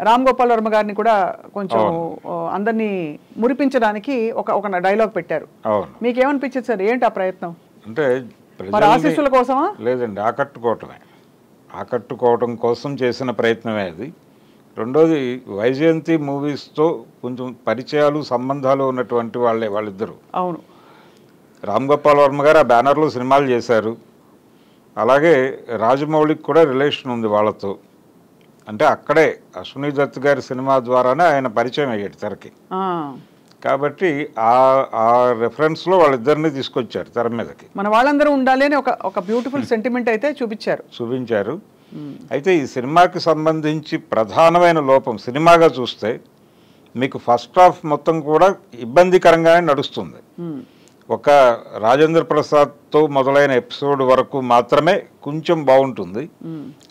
రామ్ గోపాల్ వర్మ గారిని కూడా కొంచెం అందరినీ మురిపించడానికి ఒక డైలాగ్ పెట్టారు. మీకేమనిపించింది సార్? ఏంటి ఆ ప్రయత్నం? అంటే ఆశీస్సుల కోసమా? లేదండి, ఆకట్టుకోవటం కోసం చేసిన ప్రయత్నమే అది. రెండోది వైజయంతి మూవీస్తో కొంచెం పరిచయాలు సంబంధాలు ఉన్నటువంటి వాళ్ళిద్దరు. అవును, రామ్ గోపాల్ వర్మ గారు ఆ బ్యానర్లో సినిమాలు చేశారు. అలాగే రాజమౌళికి కూడా రిలేషన్ ఉంది వాళ్ళతో. అంటే అక్కడే అశ్విని దత్ గారి సినిమా ద్వారానే ఆయన పరిచయం అయ్యాడు తెరకి. కాబట్టి ఆ రెఫరెన్స్లో వాళ్ళిద్దరిని తీసుకొచ్చారు తెర మీదకి. మన వాళ్ళందరూ ఉండాలి అని ఒక బ్యూటిఫుల్ సెంటిమెంట్ అయితే చూపించారు. అయితే ఈ సినిమాకి సంబంధించి ప్రధానమైన లోపం సినిమాగా చూస్తే మీకు ఫస్ట్ హాఫ్ మొత్తం కూడా ఇబ్బందికరంగానే నడుస్తుంది. ఒక రాజేంద్ర ప్రసాద్తో మొదలైన ఎపిసోడ్ వరకు మాత్రమే కొంచెం బాగుంటుంది.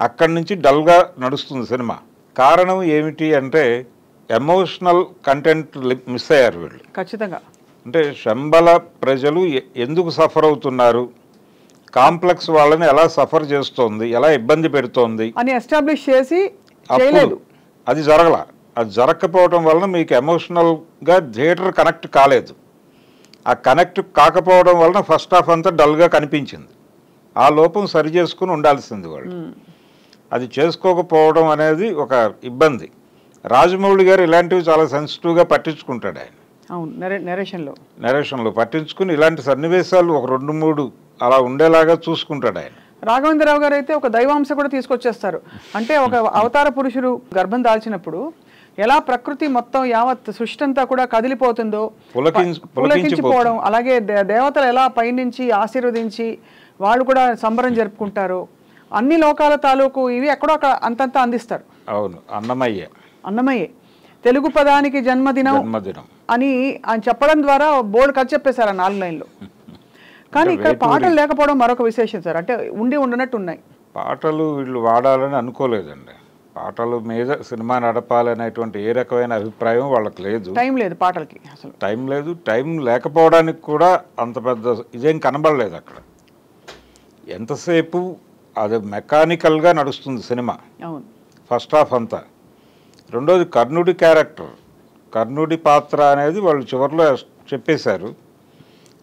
అక్కడి నుంచి డల్గా నడుస్తుంది సినిమా. కారణం ఏమిటి అంటే ఎమోషనల్ కంటెంట్ మిస్ అయ్యారు వీళ్ళు ఖచ్చితంగా. అంటే శంబల ప్రజలు ఎందుకు సఫర్ అవుతున్నారు, కాంప్లెక్స్ వాళ్ళని ఎలా సఫర్ చేస్తోంది, ఎలా ఇబ్బంది పెడుతోంది అని ఎస్టాబ్లిష్ చేసి అది జరగల. అది జరగకపోవడం వలన మీకు ఎమోషనల్గా థియేటర్ కనెక్ట్ కాలేదు. ఆ కనెక్ట్ కాకపోవడం వలన ఫస్ట్ హాఫ్ అంతా డల్గా కనిపించింది. ఆ లోపం సరి చేసుకుని ఉండాల్సింది వాళ్ళు. అది చేసుకోకపోవడం అనేది ఒక ఇబ్బంది. రాజమౌళి గారు ఇలాంటివి చాలా సెన్సిటివ్గా పట్టించుకుంటాడు ఆయన. అవును, నెరేషన్లో పట్టించుకుని ఇలాంటి సన్నివేశాలు ఒక 2-3 అలా ఉండేలాగా చూసుకుంటాడు ఆయన. రాఘవేంద్రరావు గారు అయితే ఒక దైవాంశ కూడా తీసుకొచ్చేస్తారు. అంటే ఒక అవతార పురుషుడు గర్భం దాల్చినప్పుడు ఎలా ప్రకృతి మొత్తం యావత్ సృష్టి అంతా కూడా కదిలిపోతుందో, పులకించిపోవడం, అలాగే దేవతలు ఎలా పైనుంచి ఆశీర్వదించి వాళ్ళు కూడా సంబరం జరుపుకుంటారు. అన్ని లోకాల తాలూకు ఇవి ఎక్కడో అంతంతా అందిస్తారు. అవును, అన్నమయ్యే తెలుగు పదానికి జన్మదినం అని ఆయన చెప్పడం ద్వారా బోర్డు కథ చెప్పేశారు ఆ 4 లైన్లో. కానీ ఇక్కడ పాటలు లేకపోవడం మరొక విశేషం సార్. అంటే ఉండనట్టు ఉన్నాయి పాటలు. వీళ్ళు వాడాలని అనుకోలేదండి. పాటల మీద సినిమా నడపాలనేటువంటి ఏ రకమైన అభిప్రాయం వాళ్ళకి లేదు. టైం లేదు పాటలకి, అసలు టైం లేదు. టైం లేకపోవడానికి కూడా అంత పెద్ద ఇదేం కనబడలేదు అక్కడ. ఎంతసేపు అది మెకానికల్గా నడుస్తుంది సినిమా. అవును, ఫస్ట్ హాఫ్ అంతా. రెండోది కర్ణుడి క్యారెక్టర్, కర్ణుడి పాత్ర అనేది వాళ్ళు చివరిలో చెప్పేశారు.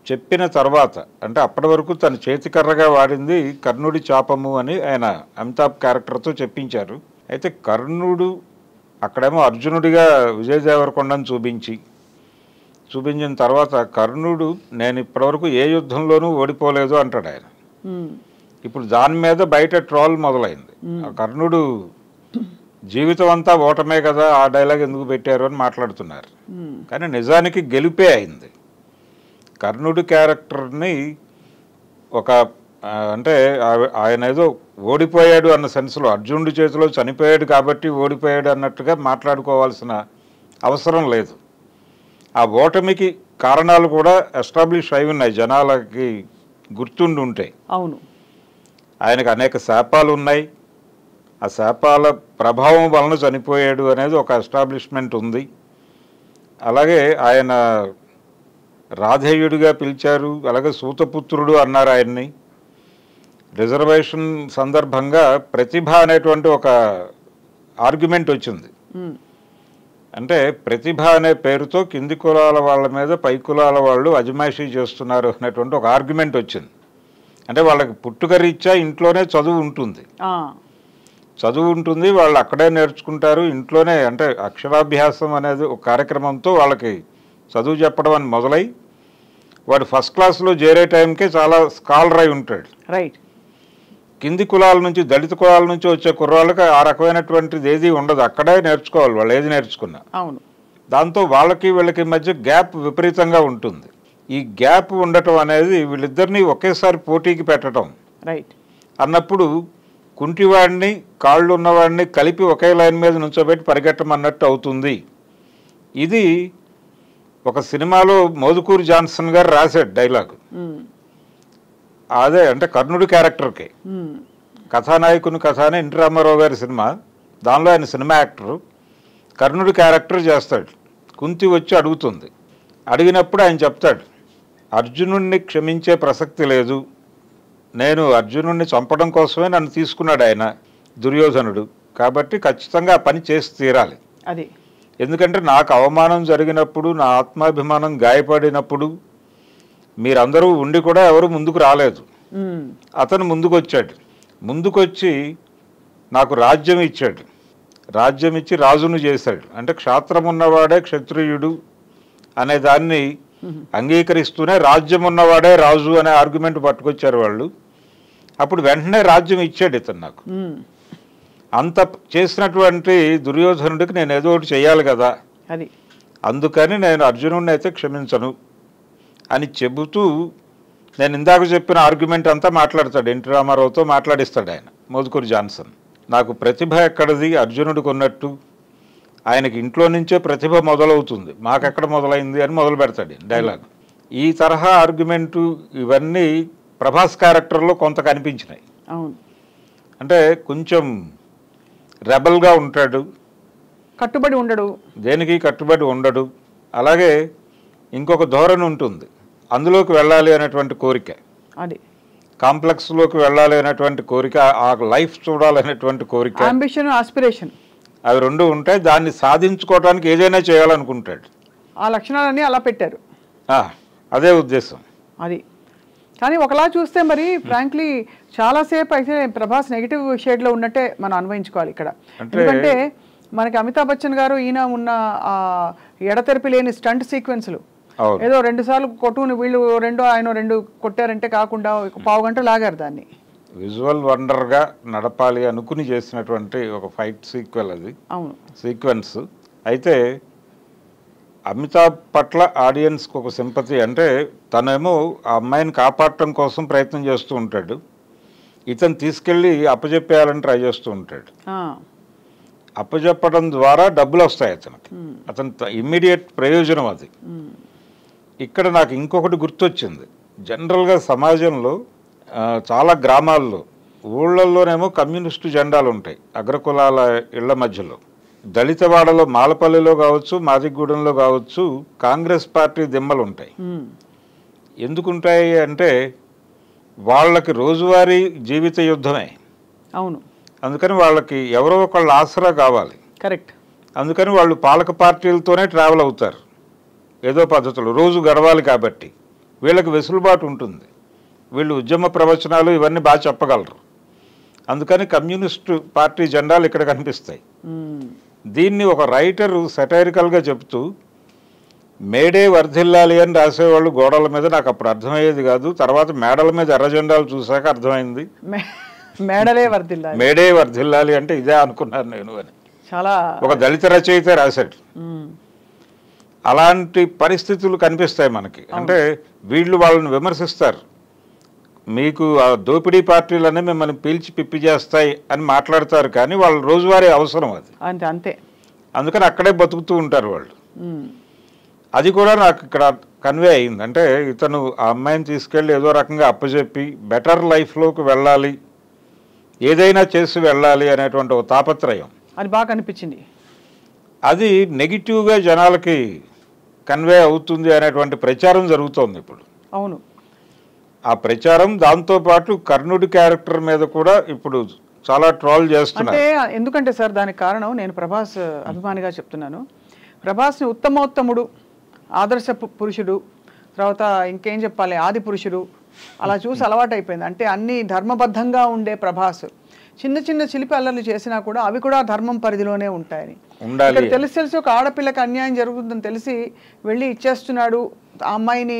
చెప్పిన తర్వాత అంటే అప్పటి వరకు తన చేతికర్రగా వాడింది కర్ణుడి చాపము అని ఆయన అమితాబ్ క్యారెక్టర్తో చెప్పించారు. అయితే కర్ణుడు అక్కడేమో అర్జునుడిగా విజయ్ దేవరకొండను చూపించిన తర్వాత కర్ణుడు నేను ఇప్పటివరకు ఏ యుద్ధంలోనూ ఓడిపోలేదు అంటాడు ఆయన. ఇప్పుడు దాని మీద బయట ట్రోల్ మొదలైంది. ఆ కర్ణుడు జీవితం అంతా ఓటమే కదా, ఆ డైలాగ్ ఎందుకు పెట్టారు అని మాట్లాడుతున్నారు. కానీ నిజానికి గెలిపే అయింది. కర్ణుడి క్యారెక్టర్ని ఒక అంటే ఆయన ఏదో ఓడిపోయాడు అన్న సెన్స్లో, అర్జునుడి చేతిలో చనిపోయాడు కాబట్టి ఓడిపోయాడు అన్నట్టుగా మాట్లాడుకోవాల్సిన అవసరం లేదు. ఆ ఓటమికి కారణాలు కూడా ఎస్టాబ్లిష్ అయి ఉన్నాయి, జనాలకి గుర్తుండి ఉంటాయి. అవును, ఆయనకు అనేక శాపాలు ఉన్నాయి. ఆ శాపాల ప్రభావం వలన చనిపోయాడు అనేది ఒక ఎస్టాబ్లిష్మెంట్ ఉంది. అలాగే ఆయన రాధేయుడిగా పిలిచారు, అలాగే సూతపుత్రుడు అన్నారు ఆయన్ని. రిజర్వేషన్ సందర్భంగా ప్రతిభ అనేటువంటి ఒక ఆర్గ్యుమెంట్ వచ్చింది. అంటే ప్రతిభ అనే పేరుతో కింది కులాల వాళ్ళ మీద పై కులాల వాళ్ళు అజమాయిషీ చేస్తున్నారు అనేటువంటి ఒక ఆర్గ్యుమెంట్ వచ్చింది. అంటే వాళ్ళకి పుట్టుక రీత్యా ఇంట్లోనే చదువు ఉంటుంది, వాళ్ళు అక్కడే నేర్చుకుంటారు ఇంట్లోనే. అంటే అక్షరాభ్యాసం అనేది ఒక కార్యక్రమంతో వాళ్ళకి చదువు చెప్పడం అని మొదలై వాడు ఫస్ట్ క్లాస్లో చేరే టైంకే చాలా స్కాలర్ అయి ఉంటాడు. రైట్. కింది కులాల నుంచి, దళిత కులాల నుంచి వచ్చే కుర్రాళ్ళకి ఆ రకమైనటువంటిది ఏది ఉండదు, అక్కడే నేర్చుకోవాలి వాళ్ళు ఏది నేర్చుకున్నా. అవును. దాంతో వాళ్ళకి వీళ్ళకి మధ్య గ్యాప్ విపరీతంగా ఉంటుంది. ఈ గ్యాప్ ఉండటం అనేది వీళ్ళిద్దరినీ ఒకేసారి పోటీకి పెట్టడం రైట్ అన్నప్పుడు కుంటివాడిని కాళ్ళు ఉన్నవాడిని కలిపి ఒకే లైన్ మీద నుంచోబెట్టి పరిగెట్టమన్నట్టు అవుతుంది. ఇది ఒక సినిమాలో మోదుకూరి జాన్సన్ గారు రాశాడు డైలాగు. అదే అంటే కర్ణుడి క్యారెక్టర్కి కథానాయకుని కథ అని ఎన్టీ రామారావు గారి సినిమా, దానిలో ఆయన సినిమా యాక్టరు కర్ణుడి క్యారెక్టర్ చేస్తాడు. కుంతి వచ్చి అడుగుతుంది, అడిగినప్పుడు ఆయన చెప్తాడు అర్జునుడిని క్షమించే ప్రసక్తి లేదు, నేను అర్జునుడిని చంపడం కోసమే నన్ను తీసుకున్నాడు ఆయన దుర్యోధనుడు, కాబట్టి ఖచ్చితంగా ఆ పని చేసి తీరాలి. అది ఎందుకంటే నాకు అవమానం జరిగినప్పుడు, నా ఆత్మాభిమానం గాయపడినప్పుడు మీరందరూ ఉండి కూడా ఎవరు ముందుకు రాలేదు. అతను ముందుకు వచ్చాడు, ముందుకొచ్చి నాకు రాజ్యం ఇచ్చాడు, రాజ్యం ఇచ్చి రాజును చేశాడు. అంటే క్షాత్రం ఉన్నవాడే క్షత్రియుడు అనే దాన్ని అంగీకరిస్తూనే రాజ్యం ఉన్నవాడే రాజు అనే ఆర్గ్యుమెంట్ పట్టుకొచ్చారు వాళ్ళు. అప్పుడు వెంటనే రాజ్యం ఇచ్చాడు ఇతను నాకు. అంత చేసినటువంటి దుర్యోధనుడికి నేను ఏదో ఒకటి చెయ్యాలి కదా, అది అందుకని నేను అర్జునుడిని అయితే క్షమించను అని చెబుతూ నేను ఇందాక చెప్పిన ఆర్గ్యుమెంట్ అంతా మాట్లాడతాడు. ఎన్టీ రామారావుతో మాట్లాడిస్తాడు ఆయన మోదుకూరి జాన్సన్. నాకు ప్రతిభ ఎక్కడిది అర్జునుడికి ఉన్నట్టు, ఆయనకి ఇంట్లో నుంచే ప్రతిభ మొదలవుతుంది, మాకెక్కడ మొదలైంది అని మొదలు పెడతాడు డైలాగ్. ఈ తరహా ఆర్గ్యుమెంటు ఇవన్నీ ప్రభాస్ క్యారెక్టర్లో కొంత కనిపించినాయి. అంటే కొంచెం రెబల్గా ఉంటాడు, కట్టుబడి ఉండడు, దేనికి కట్టుబడి ఉండడు. అలాగే ఇంకొక ధోరణి ఉంటుంది, అందులోకి వెళ్ళాలి అనేటువంటి కోరిక, అది కాంప్లెక్స్లోకి వెళ్ళాలి అనేటువంటి కోరిక, ఆ లైఫ్ చూడాలనేటువంటి కోరిక, అంబిషన్, ఆస్పిరేషన్. అవి రెండు ఉంటాయి. దాన్ని సాధించుకోవడానికి ఏదైనా చేయాలనుకుంటాడు. ఆ లక్షణాలన్నీ అలా పెట్టారు. అదే ఉద్దేశం అది. కానీ ఒకలా చూస్తే మరి ఫ్రాంక్లీ చాలాసేపు అయితే ప్రభాస్ నెగిటివ్ షేడ్లో ఉన్నట్టే మనం అన్వయించుకోవాలి ఇక్కడ. ఎందుకంటే మనకి అమితాబ్ బచ్చన్ గారు ఈయన ఉన్న ఎడతెరిపి లేని స్టంట్ సీక్వెన్స్లు, ఏదో 2 సార్లు కొట్టుకుని వీళ్ళు ఆయన 2 కొట్టారంటే కాకుండా పావు గంట లాగారు దాన్ని. విజువల్ వండర్గా నడపాలి అనుకుని చేసినటువంటి ఒక ఫైట్ సీక్వెల్ అది. అవును, సీక్వెన్స్. అయితే అమితాబ్ పట్ల ఆడియన్స్కి ఒక సింపతి, అంటే తనేమో ఆ అమ్మాయిని కాపాడటం కోసం ప్రయత్నం చేస్తూ ఉంటాడు, ఇతను తీసుకెళ్ళి అప్పచెప్పేయాలని ట్రై చేస్తూ ఉంటాడు. అప్పచెప్పడం ద్వారా డబ్బులు వస్తాయి అతనికి, అతని ఇమ్మీడియట్ ప్రయోజనం అది. ఇక్కడ నాకు ఇంకొకటి గుర్తొచ్చింది. జనరల్గా సమాజంలో చాలా గ్రామాల్లో ఊళ్ళల్లోనేమో కమ్యూనిస్టు జెండాలు ఉంటాయి అగ్రకులాల ఇళ్ల మధ్యలో. దళితవాడలో మాలపల్లిలో కావచ్చు, మాదిగూడెంలో కావచ్చు కాంగ్రెస్ పార్టీ దిమ్మలు ఉంటాయి. ఎందుకుంటాయి అంటే వాళ్ళకి రోజువారీ జీవిత యుద్ధమే. అవును, అందుకని వాళ్ళకి ఎవరో ఒకళ్ళ ఆసరా కావాలి. కరెక్ట్. అందుకని వాళ్ళు పాలక పార్టీలతోనే ట్రావెల్ అవుతారు ఏదో పద్ధతులు, రోజు గడవాలి కాబట్టి వీళ్ళకి వెసులుబాటు ఉంటుంది. వీళ్ళు ఉద్యమ ప్రవచనాలు ఇవన్నీ బాగా చెప్పగలరు. అందుకని కమ్యూనిస్టు పార్టీ జెండాలు ఇక్కడ కనిపిస్తాయి. దీన్ని ఒక రైటరు సెటైరికల్గా చెప్తూ మేడే వర్ధిల్లాలి అని రాసేవాళ్ళు గోడల మీద. నాకు అప్పుడు అర్థమయ్యేది కాదు, తర్వాత మేడల మీద ఎర్ర జెండాలు చూశాక అర్థమైంది. మేడే వర్ధిల్లాలి అంటే ఇదే అనుకున్నాను నేను అని చాలా ఒక దళిత రచయిత రాశాడు. అలాంటి పరిస్థితులు కనిపిస్తాయి మనకి. అంటే వీళ్ళు వాళ్ళని విమర్శిస్తారు, మీకు ఆ దోపిడీ పార్టీలనే మిమ్మల్ని పీల్చి పిప్పి చేస్తాయి అని మాట్లాడతారు, కానీ వాళ్ళ రోజువారీ అవసరం అది అంతే. అందుకని అక్కడే బతుకుతూ ఉంటారు వాళ్ళు. అది కూడా నాకు ఇక్కడ కన్వే అయింది. అంటే ఇతను ఆ అమ్మాయిని తీసుకెళ్ళి ఏదో రకంగా అప్పచెప్పి బెటర్ లైఫ్లోకి వెళ్ళాలి, ఏదైనా చేసి వెళ్ళాలి అనేటువంటి ఒక తాపత్రయం అది బాగా అనిపించింది. అది నెగిటివ్గా జనాలకి కన్వే అవుతుంది అనేటువంటి ప్రచారం జరుగుతోంది ఇప్పుడు. అవును, ఆ ప్రచారం దాంతోపాటు కర్ణుడి క్యారెక్టర్ మీద కూడా ఇప్పుడు చాలా ట్రోల్ చేస్తున్నారు. అంటే ఎందుకంటే సార్ దానికి కారణం, నేను ప్రభాస్ అభిమానిగా చెప్తున్నాను, ప్రభాస్ని ఉత్తమోత్తముడు, ఆదర్శ పురుషుడు, తర్వాత ఇంకేం చెప్పాలి ఆది పురుషుడు అలా చూసి అలవాటు అయిపోయింది. అంటే అన్ని ధర్మబద్ధంగా ఉండే ప్రభాస్ చిన్న చిన్న చిలిపి అల్లర్లు చేసినా కూడా అవి కూడా ధర్మం పరిధిలోనే ఉంటాయని. ఇక్కడ తెలిసి ఒక ఆడపిల్లకి అన్యాయం జరుగుతుందని తెలిసి వెళ్ళి ఇచ్చేస్తున్నాడు, ఆ అమ్మాయిని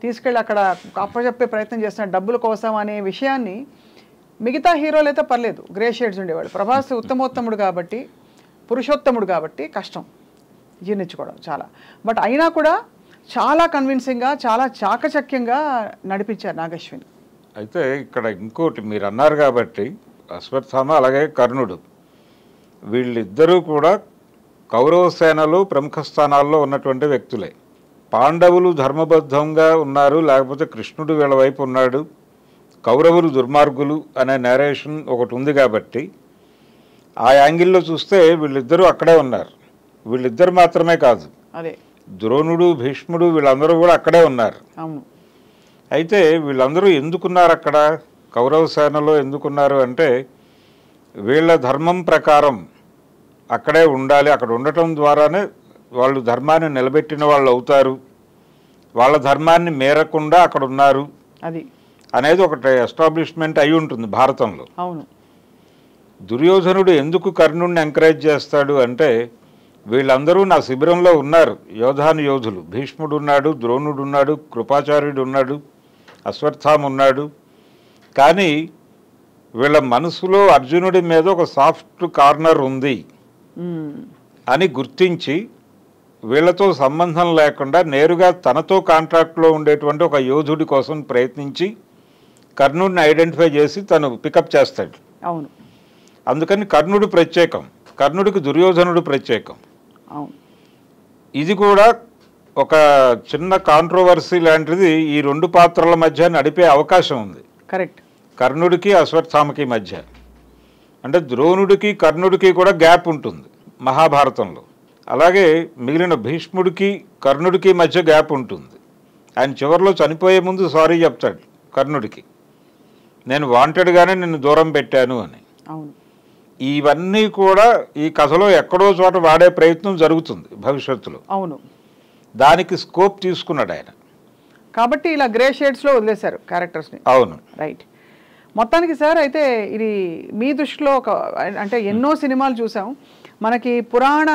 తీసుకెళ్ళి అక్కడ అప్పచెప్పే ప్రయత్నం చేస్తున్నాడు డబ్బుల కోసం అనే విషయాన్ని మిగతా హీరోలు అయితే పర్లేదు, గ్రే షేడ్స్ ఉండేవాడు. ప్రభాస్ ఉత్తమోత్తముడు కాబట్టి, పురుషోత్తముడు కాబట్టి కష్టం జీర్ణించుకోవడం చాలా. బట్ అయినా కూడా చాలా కన్విన్సింగ్గా, చాలా చాకచక్యంగా నడిపించారు నాగశ్విన్. అయితే ఇక్కడ ఇంకోటి మీరు అన్నారు కాబట్టి, అశ్వత్థామ అలాగే కర్ణుడు వీళ్ళిద్దరూ కూడా కౌరవ సేనలో ప్రముఖ స్థానాల్లో ఉన్నటువంటి వ్యక్తులే. పాండవులు ధర్మబద్ధంగా ఉన్నారు, లేకపోతే కృష్ణుడు వీళ్ళ వైపు ఉన్నాడు, కౌరవులు దుర్మార్గులు అనే నేరేషన్ ఒకటి ఉంది కాబట్టి ఆ యాంగిల్లో చూస్తే వీళ్ళిద్దరూ అక్కడే ఉన్నారు. వీళ్ళిద్దరు మాత్రమే కాదు, అదే ద్రోణుడు, భీష్ముడు వీళ్ళందరూ కూడా అక్కడే ఉన్నారు. అయితే వీళ్ళందరూ ఎందుకున్నారు అక్కడ, కౌరవ సేనలో ఎందుకున్నారు అంటే వీళ్ళ ధర్మం ప్రకారం అక్కడే ఉండాలి, అక్కడ ఉండటం ద్వారానే వాళ్ళు ధర్మాన్ని నిలబెట్టిన వాళ్ళు అవుతారు, వాళ్ళ ధర్మాన్ని మేరకుండా అక్కడ ఉన్నారు అది అనేది ఒకటి ఎస్టాబ్లిష్మెంట్ అయి ఉంటుంది భారతంలో. అవును. దుర్యోధనుడు ఎందుకు కర్ణుడిని ఎంకరేజ్ చేస్తాడు అంటే వీళ్ళందరూ నా శిబిరంలో ఉన్నారు, యోధాను యోధులు, భీష్ముడు ఉన్నాడు, ద్రోణుడు ఉన్నాడు, కృపాచార్యుడు ఉన్నాడు, అశ్వత్థామ ఉన్నాడు, కానీ వీళ్ళ మనసులో అర్జునుడి మీద ఒక సాఫ్ట్ కార్నర్ ఉంది అని గుర్తించి వీళ్ళతో సంబంధం లేకుండా నేరుగా తనతో కాంట్రాక్ట్లో ఉండేటువంటి ఒక యోధుడి కోసం ప్రయత్నించి కర్ణుడిని ఐడెంటిఫై చేసి తను పికప్ చేస్తాడు. అవును. అందుకని కర్ణుడు ప్రత్యేకం, కర్ణుడికి దుర్యోధనుడు ప్రత్యేకం. అవును. ఇది కూడా ఒక చిన్న కాంట్రోవర్సీ లాంటిది ఈ రెండు పాత్రల మధ్య నడిపే అవకాశం ఉంది. కరెక్ట్. కర్ణుడికి అశ్వత్థామకి మధ్య, అంటే ద్రోణుడికి కర్ణుడికి కూడా గ్యాప్ ఉంటుంది మహాభారతంలో. అలాగే మిగిలిన భీష్ముడికి కర్ణుడికి మధ్య గ్యాప్ ఉంటుంది. ఆయన చివరిలో చనిపోయే ముందు సారీ చెప్తాడు కర్ణుడికి, నేను వాంటెడ్గానే నిన్ను దూరం పెట్టాను అని. అవును. ఇవన్నీ కూడా ఈ కథలో ఎక్కడో చోట వాడే ప్రయత్నం జరుగుతుంది భవిష్యత్తులో. అవును, దానికి స్కోప్ తీసుకున్నాడు ఆయన. కాబట్టి ఇలా గ్రే షేడ్స్లో వదిలేశారు క్యారెక్టర్స్ని. అవును, రైట్. మొత్తానికి సార్ అయితే ఇది మీ దృష్టిలో ఒక అంటే ఎన్నో సినిమాలు చూసాం, మనకి పురాణ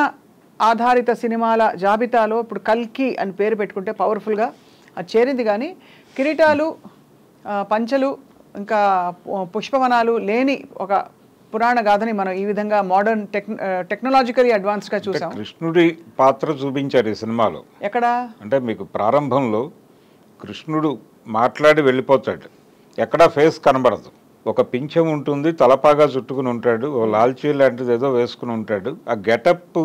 ఆధారిత సినిమాల జాబితాలో ఇప్పుడు కల్కి అని పేరు పెట్టుకుంటే పవర్ఫుల్గా అది చేరింది. కానీ కిరీటాలు, పంచలు, ఇంకా పుష్పవనాలు లేని ఒక పురాణ గాథని మనం ఈ విధంగా మోడర్న్ టెక్నాలజికలీ అడ్వాన్స్గా చూసాం. కృష్ణుడి పాత్ర చూపించారు ఈ సినిమాలో. ఎక్కడ అంటే మీకు ప్రారంభంలో కృష్ణుడు మాట్లాడి వెళ్ళిపోతాడు, ఎక్కడా ఫేస్ కనబడదు. ఒక పింఛం ఉంటుంది, తలపాగా చుట్టుకుని ఉంటాడు, ఓ లాల్చీ లాంటిది ఏదో వేసుకుని ఉంటాడు. ఆ గెటప్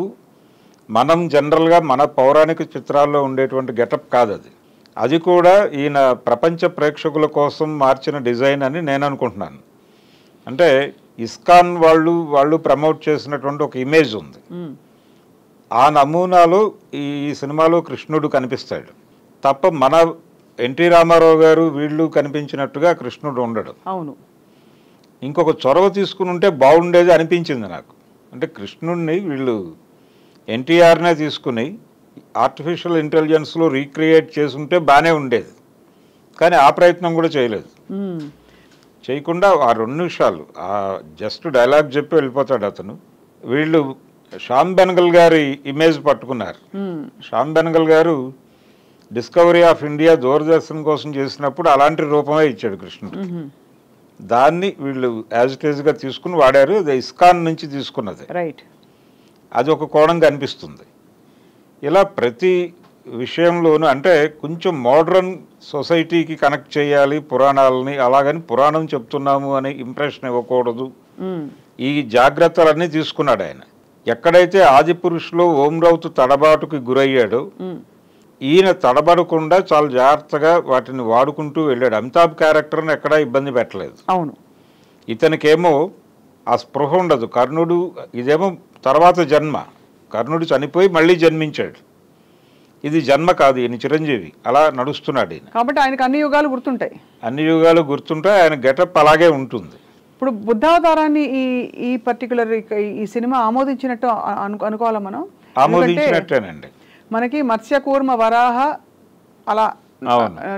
మనం జనరల్గా మన పౌరాణిక చిత్రాల్లో ఉండేటువంటి గెటప్ కాదు అది. అది కూడా ఈయన ప్రపంచ ప్రేక్షకుల కోసం మార్చిన డిజైన్ అని నేను అనుకుంటున్నాను. అంటే ఇస్కాన్ వాళ్ళు ప్రమోట్ చేసినటువంటి ఒక ఇమేజ్ ఉంది, ఆ నమూనాలో ఈ సినిమాలో కృష్ణుడు కనిపిస్తాడు తప్ప మన ఎన్టీ రామారావు గారు వీళ్ళు కనిపించినట్టుగా కృష్ణుడు ఉండడు. అవును, ఇంకొక చొరవ తీసుకుని ఉంటే బాగుండేది అనిపించింది నాకు. అంటే కృష్ణుడిని వీళ్ళు ఎన్టీఆర్నే తీసుకుని ఆర్టిఫిషియల్ ఇంటెలిజెన్స్లో రీక్రియేట్ చేసుంటే బాగానే ఉండేది, కానీ ఆ ప్రయత్నం కూడా చేయలేదు. చేయకుండా ఆ 2 నిమిషాలు జస్ట్ డైలాగ్ చెప్పి వెళ్ళిపోతాడు అతను. వీళ్ళు శ్యామ్ బెనగల్ గారి ఇమేజ్ పట్టుకున్నారు. శ్యామ్ బెనగల్ గారు డిస్కవరీ ఆఫ్ ఇండియా దూరదర్శన్ కోసం చేసినప్పుడు అలాంటి రూపమే ఇచ్చాడు కృష్ణుడు. దాన్ని వీళ్ళు యాజ్ ఇట్ ఈజ్గా తీసుకుని వాడారు. అది ఇస్కాన్ నుంచి తీసుకున్నది. రైట్, అది ఒక కోణం కనిపిస్తుంది. ఇలా ప్రతి విషయంలోనూ అంటే కొంచెం మోడ్రన్ సొసైటీకి కనెక్ట్ చేయాలి పురాణాలని, అలాగని పురాణం చెప్తున్నాము అనే ఇంప్రెషన్ ఇవ్వకూడదు. ఈ జాగ్రత్తలన్నీ తీసుకున్నాడు ఆయన. ఎక్కడైతే ఆది పురుషులో ఓం రౌత్ తడబాటుకి గురయ్యాడో ఈయన తడబడకుండా చాలా జాగ్రత్తగా వాటిని వాడుకుంటూ వెళ్ళాడు. అమితాబ్ క్యారెక్టర్ని ఎక్కడా ఇబ్బంది పెట్టలేదు. అవును, ఇతనికేమో ఆ స్పృహ ఉండదు. కర్ణుడు ఇదేమో తర్వాత జన్మ, కర్ణుడు చనిపోయి మళ్ళీ జన్మించాడు. ఇది జన్మ కాదు, ఈయన చిరంజీవి, అలా నడుస్తున్నాడు ఈయన. కాబట్టి ఆయనకు అన్ని యుగాలు గుర్తుంటాయి. అన్ని యుగాలు గుర్తుంటాయి, ఆయన గెటప్ అలాగే ఉంటుంది. ఇప్పుడు బుద్ధావతారాన్ని ఈ పర్టికులర్ ఈ సినిమా ఆమోదించినట్టు అనుకోవాలా మనం? ఆమోదించినట్టేనండి. మనకి మత్స్య కూర్మ వరాహ, అలా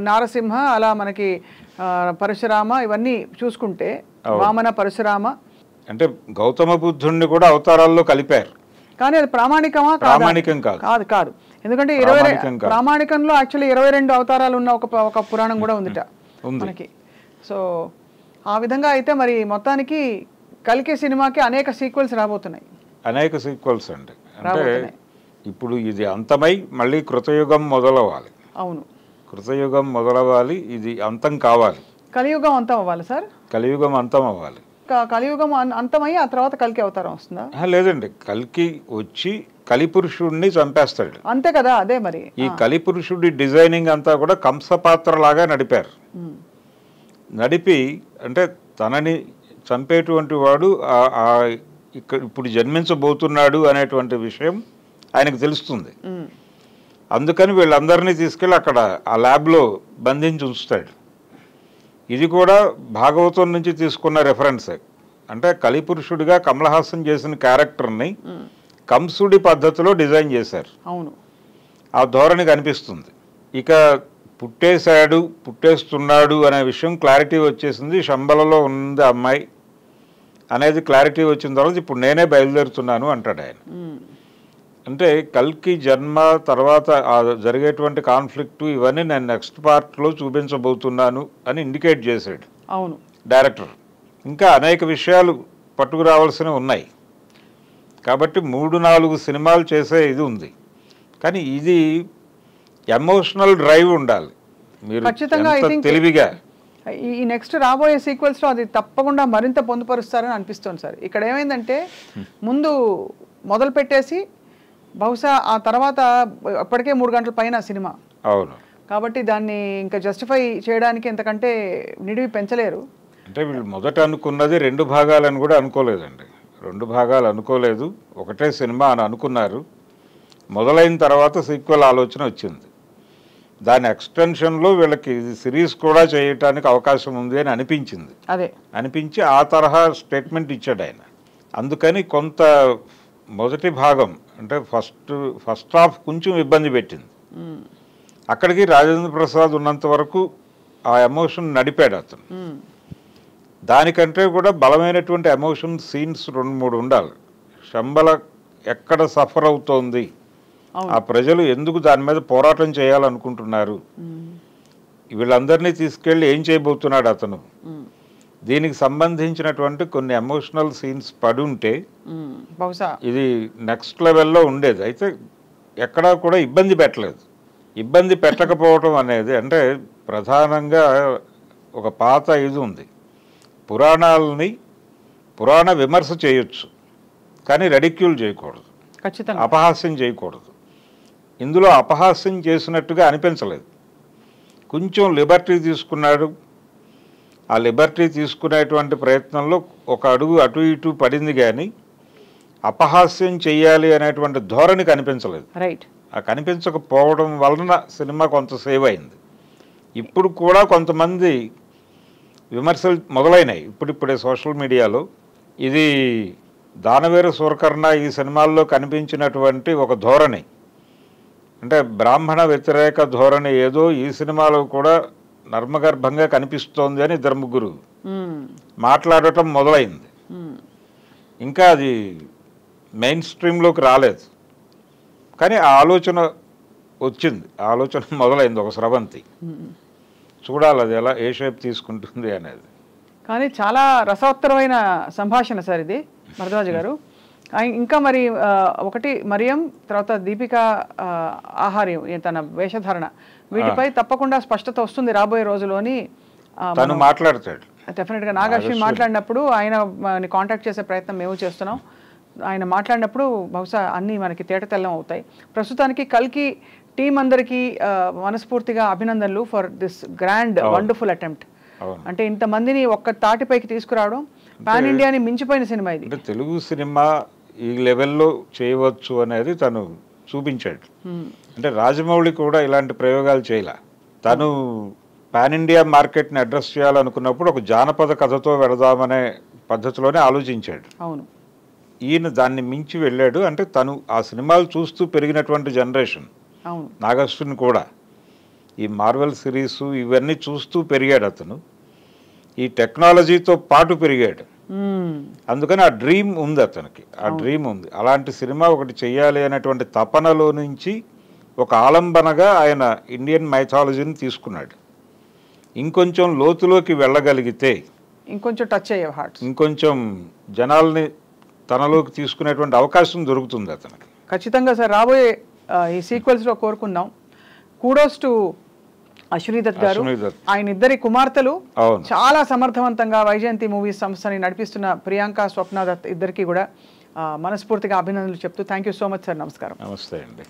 నారసింహ, అలా మనకి పరశురామ, ఇవన్నీ చూసుకుంటే వామన, పరశురామ, అంటే గౌతమ బుద్ధుణ్ణి కూడా అవతారాల్లో కలిపారు. కానీ అది ప్రామాణికమా? ప్రామాణికం కాదు. కాదు కాదు ఎందుకంటే ప్రామాణికంలో యాక్చువల్లీ 22 అవతారాలు ఉన్న ఒక పురాణం కూడా ఉందిట మనకి. సో ఆ విధంగా అయితే మరి మొత్తానికి కల్కి సినిమాకి అనేక సీక్వెల్స్ రాబోతున్నాయి. అనేక సీక్వెల్స్ అండి. అంటే ఇప్పుడు ఇది అంతమై మళ్ళీ కృతయుగం మొదలవ్వాలి. అవును, కృతయుగం మొదలవ్వాలి, ఇది అంతం కావాలి. కలియుగం అంతం అవ్వాలి సార్. కలియుగం అంతం అవ్వాలి. కలియుగం అంతమై ఆ తర్వాత కల్కి అవతారం వస్తుందా? లేదండి, కల్కి వచ్చి కలిపురుషుడిని చంపేస్తాడు. అంతే కదా. అదే మరి ఈ కలిపురుషుడి డిజైనింగ్ అంతా కూడా కంసపాత్ర లాగా నడిపారు. నడిపి అంటే తనని చంపేటువంటి వాడు ఇక్కడ ఇప్పుడు జన్మించబోతున్నాడు అనేటువంటి విషయం ఆయనకు తెలుస్తుంది. అందుకని వీళ్ళందరినీ తీసుకెళ్ళి అక్కడ ఆ ల్యాబ్లో బంధించి ఉంచుతాడు. ఇది కూడా భాగవతం నుంచి తీసుకున్న రెఫరెన్సే. అంటే కలిపురుషుడిగా కమల్ హాసన్ చేసిన క్యారెక్టర్ని కంసుడి పద్ధతిలో డిజైన్ చేశారు. అవును, ఆ ధోరణి కనిపిస్తుంది. ఇక పుట్టేశాడు, పుట్టేస్తున్నాడు అనే విషయం క్లారిటీ వచ్చేసింది. శంబలలో ఉంది అమ్మాయి అనేది క్లారిటీ వచ్చిన తర్వాత ఇప్పుడు నేనే బయలుదేరుతున్నాను అంటాడు ఆయన. అంటే కల్కి జన్మ తర్వాత జరిగేటువంటి కాన్ఫ్లిక్ట్ ఇవన్నీ నేను నెక్స్ట్ పార్ట్లో చూపించబోతున్నాను అని ఇండికేట్ చేశాడు. అవును, డైరెక్టర్. ఇంకా అనేక విషయాలు పట్టుకురావాల్సినవి ఉన్నాయి కాబట్టి 3-4 సినిమాలు చేసే ఇది ఉంది. కానీ ఇది ఎమోషనల్ డ్రైవ్ ఉండాలి. మీరు తెలివిగా ఈ నెక్స్ట్ రాబోయే సీక్వెల్స్లో అది తప్పకుండా మరింత పొందుపరుస్తారని అనిపిస్తుంది సార్. ఇక్కడ ఏమైందంటే ముందు మొదలు పెట్టేసి బహుశా ఆ తర్వాత అప్పటికే 3 గంటల పైన సినిమా. అవును, కాబట్టి దాన్ని ఇంకా జస్టిఫై చేయడానికి ఎంతకంటే నిడివి పెంచలేరు. అంటే వీళ్ళు మొదట అనుకున్నది 2 భాగాలని కూడా అనుకోలేదండి. 2 భాగాలు అనుకోలేదు, ఒకటే సినిమా అని అనుకున్నారు. మొదలైన తర్వాత సీక్వెల్ ఆలోచన వచ్చింది. దాని ఎక్స్టెన్షన్లో వీళ్ళకి సిరీస్ కూడా చేయటానికి అవకాశం ఉంది అని అనిపించింది. అదే అనిపించి ఆ తరహా స్టేట్మెంట్ ఇచ్చాడు ఆయన. అందుకని కొంత మొదటి భాగం అంటే ఫస్ట్ హాఫ్ కొంచెం ఇబ్బంది పెట్టింది. అక్కడికి రాజేంద్ర ప్రసాద్ ఉన్నంత వరకు ఆ ఎమోషన్ నడిపాడు అతను. దానికంటే కూడా బలమైనటువంటి ఎమోషన్ సీన్స్ 2-3 ఉండాలి. శంబల ఎక్కడ సఫర్ అవుతోంది, ఆ ప్రజలు ఎందుకు దాని మీద పోరాటం చేయాలనుకుంటున్నారు, వీళ్ళందరినీ తీసుకెళ్ళి ఏం చేయబోతున్నాడు అతను, దీనికి సంబంధించినటువంటి కొన్ని ఎమోషనల్ సీన్స్ పడి ఉంటే బహుశా ఇది నెక్స్ట్ లెవెల్లో ఉండేది. అయితే ఎక్కడా కూడా ఇబ్బంది పెట్టలేదు. ఇబ్బంది పెట్టకపోవటం అనేది అంటే ప్రధానంగా ఒక పాత ఇది ఉంది, పురాణ విమర్శ చేయొచ్చు కానీ రెడిక్యూల్ చేయకూడదు, ఖచ్చితంగా అపహాస్యం చేయకూడదు. ఇందులో అపహాస్యం చేసినట్టుగా అనిపించలేదు. కొంచెం లిబర్టీ తీసుకున్నాడు. ఆ లిబర్టీ తీసుకునేటువంటి ప్రయత్నంలో ఒక అడుగు అటు ఇటు పడింది కానీ అపహాస్యం చేయాలి అనేటువంటి ధోరణి కనిపించలేదు. రైట్. ఆ కనిపించకపోవడం వలన సినిమా కొంత సేవ్ అయింది. ఇప్పుడు కూడా కొంతమంది విమర్శలు మొదలైనాయి ఇప్పుడిప్పుడే సోషల్ మీడియాలో. ఇది దానవేరు సూరకర్ణ ఈ సినిమాల్లో కనిపించినటువంటి ఒక ధోరణి, అంటే బ్రాహ్మణ వ్యతిరేక ధోరణి ఏదో ఈ సినిమాలో కూడా నర్మగర్భంగా కనిపిస్తోంది అని 2-3 మాట్లాడటం మొదలైంది. ఇంకా అది మెయిన్ స్ట్రీమ్లోకి రాలేదు కానీ ఆ ఆలోచన వచ్చింది, ఆలోచన మొదలైంది ఒక స్రవంతి. చూడాలి అది ఎలా ఏ షేప్ తీసుకుంటుంది అనేది. కానీ చాలా రసవత్తరమైన సంభాషణ సార్ ఇది భరద్వాజ్ గారు. ఇంకా మరి ఒకటి మరియం, తర్వాత దీపిక ఆహార్యం, తన వేషధారణ, వీటిపై తప్పకుండా స్పష్టత వస్తుంది రాబోయే రోజులోని. తను మాట్లాడతాడు డెఫినెట్గా. నాగశ్విన్ మాట్లాడినప్పుడు ఆయన కాంటాక్ట్ చేసే ప్రయత్నం మేము చేస్తున్నాం. ఆయన మాట్లాడినప్పుడు బహుశా అన్నీ మనకి తేటతెల్లం అవుతాయి. ప్రస్తుతానికి కల్కి టీం అందరికీ మనస్ఫూర్తిగా అభినందనలు for this grand wonderful attempt. అంటే ఇంతమందిని ఒక్క తాటిపైకి తీసుకురావడం, పాన్ ఇండియాని మించిపోయిన సినిమా ఇది. అంటే తెలుగు సినిమా ఈ లెవెల్లో చేయవచ్చు అనేది తను చూపించాడు. అంటే రాజమౌళి కూడా ఇలాంటి ప్రయోగాలు చేయలే. తను పాన్ ఇండియా మార్కెట్ని అడ్రస్ చేయాలనుకున్నప్పుడు ఒక జానపద కథతో వెళదామనే పద్ధతిలోనే ఆలోచించాడు. అవును. ఈయన దాన్ని మించి వెళ్ళాడు. అంటే తను ఆ సినిమాలు చూస్తూ పెరిగినటువంటి జనరేషన్. నాగశ్విన్ కూడా ఈ మార్వెల్ సిరీస్ ఇవన్నీ చూస్తూ పెరిగాడు అతను. ఈ టెక్నాలజీతో పాటు పెరిగాడు. అందుకని ఆ డ్రీమ్ ఉంది అతనికి, ఆ డ్రీమ్ ఉంది. అలాంటి సినిమా ఒకటి చెయ్యాలి అనేటువంటి తపనలో నుంచి ఒక ఆలంబనగా ఆయన ఇండియన్ మైథాలజీని తీసుకున్నాడు. ఇంకొంచెం లోతులోకి వెళ్ళగలిగితే, ఇంకొంచెం టచ్ అయ్యే హార్ట్స్, ఇంకొంచెం జనాల్ని తనలోకి తీసుకునేటువంటి అవకాశం దొరుకుతుంది అతనికి. ఖచ్చితంగా సార్. రాబోయే ఈ సీక్వెల్స్లో కోరుకుందాం. కూడోస్ టు అశ్విని దత్ గారు. ఆయన ఇద్దరి కుమార్తెలు చాలా సమర్థవంతంగా వైజయంతి మూవీస్ సంస్థని నడిపిస్తున్న ప్రియాంక, స్వప్న దత్ ఇద్దరికి కూడా మనస్ఫూర్తిగా అభినందనలు చెప్తూ thank you so much sir. నమస్కారం. నమస్తే అండి.